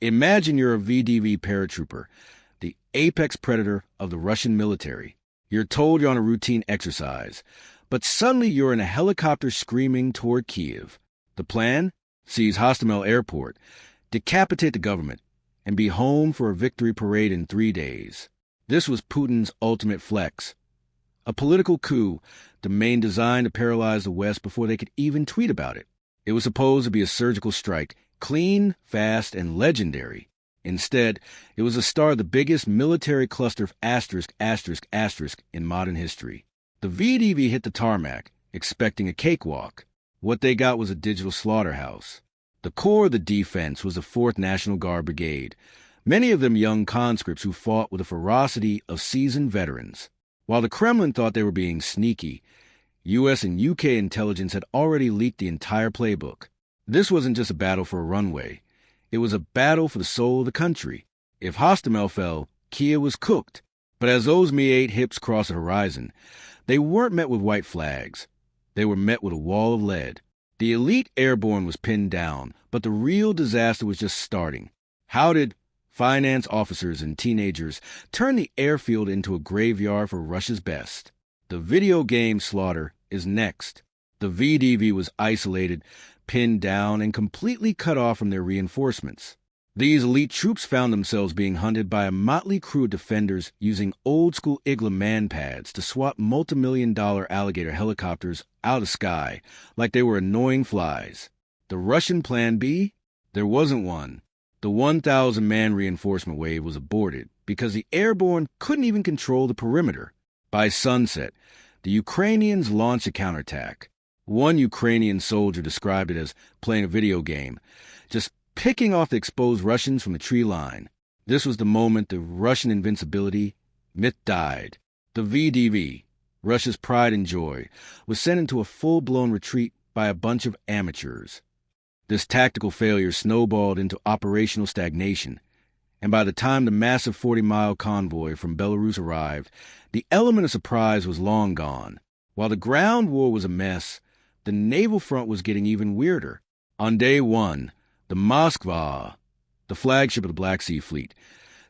Imagine you're a VDV paratrooper, the apex predator of the Russian military. You're told you're on a routine exercise, but suddenly you're in a helicopter screaming toward Kiev. The plan? Seize Hostomel Airport, decapitate the government, and be home for a victory parade in 3 days. This was Putin's ultimate flex. A political coup, the main design to paralyze the West before they could even tweet about it. It was supposed to be a surgical strike, clean, fast, and legendary. Instead, it was the start of the biggest military cluster of **** in modern history. The VDV hit the tarmac, expecting a cakewalk. What they got was a digital slaughterhouse. The core of the defense was the 4th National Guard Brigade, many of them young conscripts who fought with the ferocity of seasoned veterans. While the Kremlin thought they were being sneaky, U.S. and U.K. intelligence had already leaked the entire playbook. This wasn't just a battle for a runway. It was a battle for the soul of the country. If Hostomel fell, Kiev was cooked. But as those Mi-8 hips crossed the horizon, they weren't met with white flags. They were met with a wall of lead. The elite airborne was pinned down, but the real disaster was just starting. How did finance officers and teenagers turn the airfield into a graveyard for Russia's best? The video game slaughter is next. The VDV was isolated, pinned down, and completely cut off from their reinforcements. These elite troops found themselves being hunted by a motley crew of defenders using old-school Igla man-pads to swat multi-million-dollar alligator helicopters out of the sky like they were annoying flies. The Russian Plan B? There wasn't one. The 1,000-man reinforcement wave was aborted because the airborne couldn't even control the perimeter. By sunset, the Ukrainians launched a counterattack. One Ukrainian soldier described it as playing a video game, just picking off the exposed Russians from the tree line. This was the moment the Russian invincibility myth died. The VDV, Russia's pride and joy, was sent into a full-blown retreat by a bunch of amateurs. This tactical failure snowballed into operational stagnation, and by the time the massive 40-mile convoy from Belarus arrived, the element of surprise was long gone. While the ground war was a mess, the naval front was getting even weirder. On day 1, the Moskva, the flagship of the Black Sea Fleet,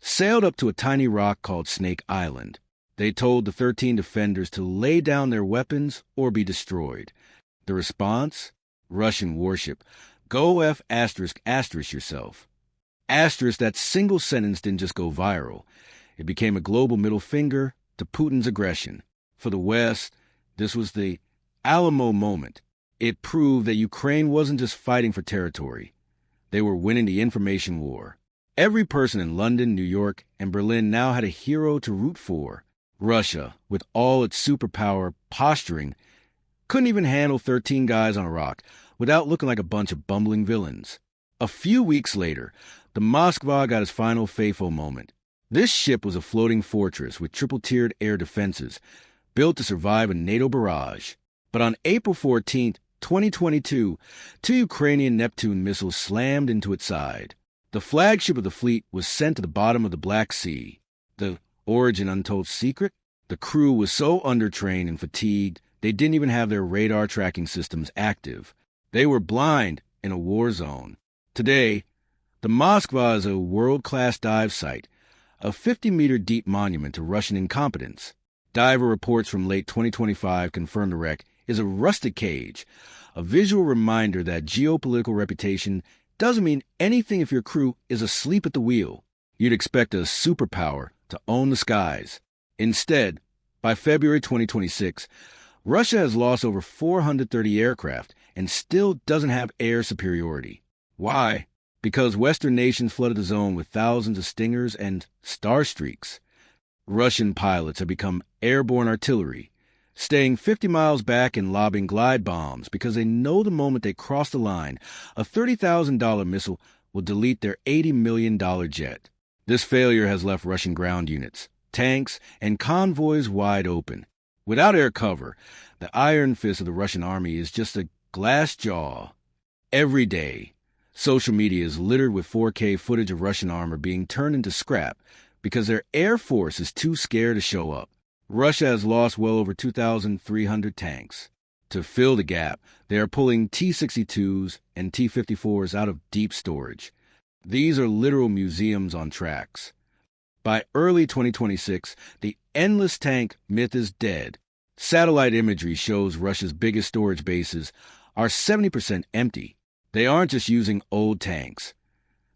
sailed up to a tiny rock called Snake Island. They told the 13 defenders to lay down their weapons or be destroyed. The response? Russian warship. Go F*** yourself. That single sentence didn't just go viral. It became a global middle finger to Putin's aggression. For the West, this was the Alamo moment. It proved that Ukraine wasn't just fighting for territory. They were winning the information war. Every person in London, New York, and Berlin now had a hero to root for. Russia, with all its superpower posturing, couldn't even handle 13 guys on a rock without looking like a bunch of bumbling villains. A few weeks later, the Moskva got its final faithful moment. This ship was a floating fortress with triple-tiered air defenses, built to survive a NATO barrage. But on April 14, 2022, 2 Ukrainian Neptune missiles slammed into its side. The flagship of the fleet was sent to the bottom of the Black Sea. The Origin Untold secret? The crew was so undertrained and fatigued, they didn't even have their radar tracking systems active. They were blind in a war zone. Today, the Moskva is a world-class dive site, a 50-meter deep monument to Russian incompetence. Diver reports from late 2025 confirm the wreck is a rusted cage, a visual reminder that geopolitical reputation doesn't mean anything if your crew is asleep at the wheel. You'd expect a superpower to own the skies. Instead, by February 2026, Russia has lost over 430 aircraft and still doesn't have air superiority. Why? Because Western nations flooded the zone with thousands of Stingers and Starstreaks. Russian pilots have become airborne artillery, staying 50 miles back and lobbing glide bombs because they know the moment they cross the line, a $30,000 missile will delete their $80 million jet. This failure has left Russian ground units, tanks, and convoys wide open. Without air cover, the iron fist of the Russian army is just a glass jaw. Every day, social media is littered with 4K footage of Russian armor being turned into scrap because their air force is too scared to show up. Russia has lost well over 2,300 tanks. To fill the gap, they are pulling T-62s and T-54s out of deep storage. These are literal museums on tracks. By early 2026, the endless tank myth is dead. Satellite imagery shows Russia's biggest storage bases are 70% empty. They aren't just using old tanks.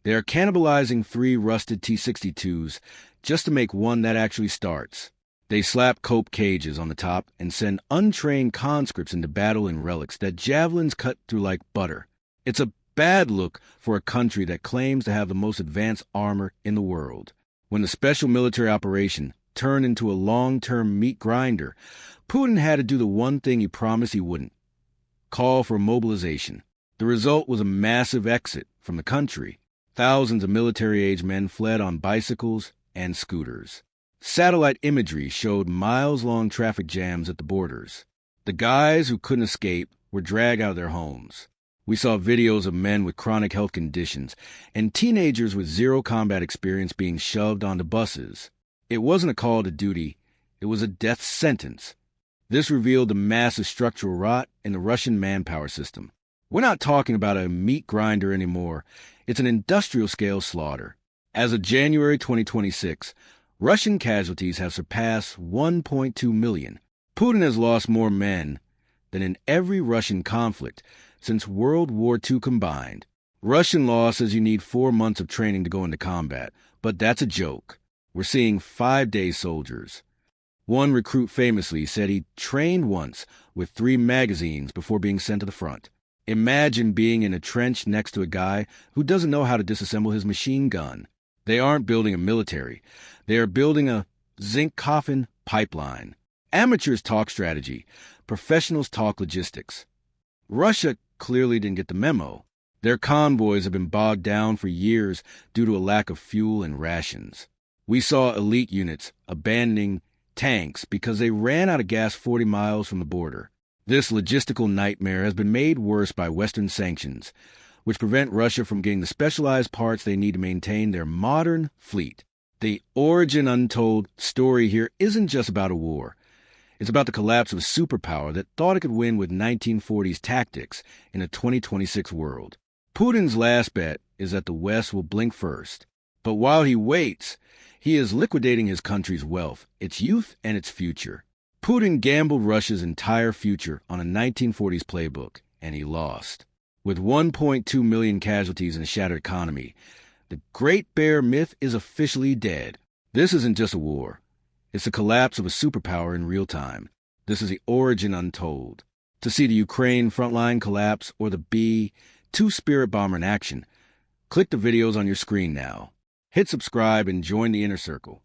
They are cannibalizing 3 rusted T-62s just to make one that actually starts. They slap cope cages on the top and send untrained conscripts into battle in relics that javelins cut through like butter. It's a bad look for a country that claims to have the most advanced armor in the world. When the special military operation turned into a long-term meat grinder, Putin had to do the one thing he promised he wouldn't: call for mobilization. The result was a massive exit from the country. Thousands of military-age men fled on bicycles and scooters. Satellite imagery showed miles-long traffic jams at the borders. The guys who couldn't escape were dragged out of their homes. We saw videos of men with chronic health conditions and teenagers with zero combat experience being shoved onto buses. It wasn't a call to duty, it was a death sentence. This revealed the massive structural rot in the Russian manpower system. We're not talking about a meat grinder anymore. It's an industrial-scale slaughter. As of January 2026, Russian casualties have surpassed 1.2 million. Putin has lost more men than in every Russian conflict since World War II combined. Russian law says you need 4 months of training to go into combat, but that's a joke. We're seeing 5-day soldiers. One recruit famously said he trained once with 3 magazines before being sent to the front. Imagine being in a trench next to a guy who doesn't know how to disassemble his machine gun. They aren't building a military. They are building a zinc coffin pipeline. Amateurs talk strategy. Professionals talk logistics. Russia clearly didn't get the memo. Their convoys have been bogged down for years due to a lack of fuel and rations. We saw elite units abandoning tanks because they ran out of gas 40 miles from the border. This logistical nightmare has been made worse by Western sanctions, which prevent Russia from getting the specialized parts they need to maintain their modern fleet. The Origin Untold story here isn't just about a war. It's about the collapse of a superpower that thought it could win with 1940s tactics in a 2026 world. Putin's last bet is that the West will blink first. But while he waits, he is liquidating his country's wealth, its youth, and its future. Putin gambled Russia's entire future on a 1940s playbook, and he lost. With 1.2 million casualties in a shattered economy, the Great Bear myth is officially dead. This isn't just a war. It's the collapse of a superpower in real time. This is the Origin Untold. To see the Ukraine frontline collapse or the B-2 Spirit bomber in action, click the videos on your screen now. Hit subscribe and join the inner circle.